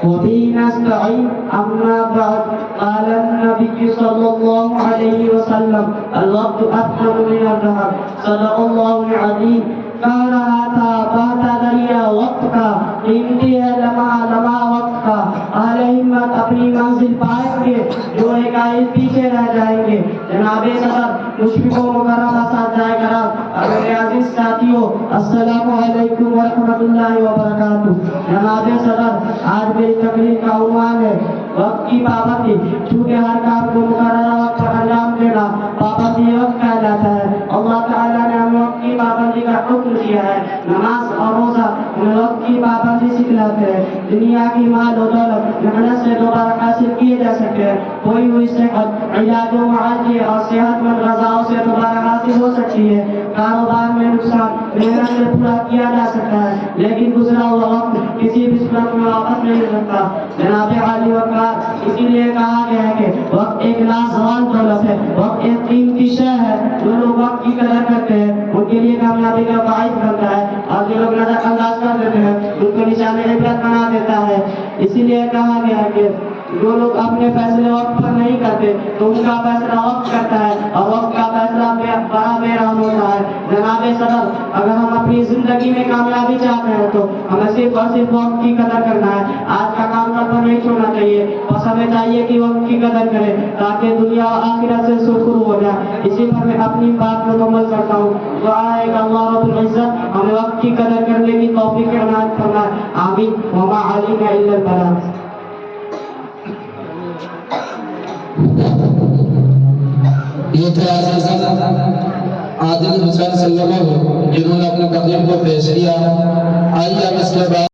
وبه نستعين. أما بعد، قال النبي صلى الله عليه وسلم: الوقت أثمن من الذهب. صدق الله العظيم. کہہ رہا تھا بہتا دریا وقت کا، قیمتی ہے لمحہ لمحہ وقت کا. اہل ہمت اپنی منزل پائیں گے، جو ایک آئے پیچھے رہ جائیں گے. جناب صدر، مشفق و مکرم اساتذہ کرام اور میرے عزیز ساتھیوں، السلام علیکم ورحمۃ اللہ وبرکاتہ. جناب صدر، آج میری تقریر کا عنوان ہے وقت کی پابندی. چونکہ ہر کام کو مقررہ وقت پر انجام دینا پابندی وقت کہلاتا ہے. اللہ تعالیٰ نے ہمیں وقت کی پابندی کا حکم دیا ہے. نماز اور روزہ ہمیں وقت کی پابندی سکھلاتے ہیں. دنیا کی مال و دولت محنت سے دوبارہ حاصل کیے جا سکتے ہیں. کوئی ہوئی صحت علاج و معالجے اور صحت مند غذاؤں سے دوبارہ حاصل ہو سکتی ہے. کاروبار میں نقصان محنت سے پورا کیا جا سکتا ہے، لیکن گزرا ہوا وقت کسی بھی صورت میں واپس نہیں سکتا. جناب عالی وقار، اسی لیے کہا گیا ہے کہ وقت ایک لازوال دولت ہے. وقت ایک قیمتی شے ہے. جو لوگ وقت کی قدر کرتے ہیں ان کے لیے کامیابی کا باعث بنتا ہے، اور جو لوگ نظر انداز کر دیتے ہیں ان کو نشان عبرت بنا دیتا ہے. اسی لیے کہا گیا کہ جو لوگ اپنے فیصلے وقت پر نہیں کرتے تو ان کا فیصلہ وقت کرتا ہے، اور وقت کا فیصلہ بڑا بےرحم ہوتا ہے. جناب صدر، اگر ہم اپنی زندگی میں کامیابی چاہتے ہیں تو ہمیں صرف اور صرف وقت کی قدر کرنا ہے. آج کا کام کل پر نہیں چھوڑنا چاہیے. بس ہمیں چاہیے کہ وقت کی قدر کریں تاکہ دنیا اور آخرت سے سرخرو ہو جائے. اسی پر میں اپنی بات مکمل کرتا ہوں. دعا ہے کہ اللہ رب العزت ہمیں وقت کی قدر کرنے کی توفیق عنایت فرمائے. آمین. وما علینا الا البلاغ. یہ تھے عادل حسین صلی اللہ علیہ وسلم جنہوں نے اپنے تقریر کو پیش کیا. آئیے اب اس کے بعد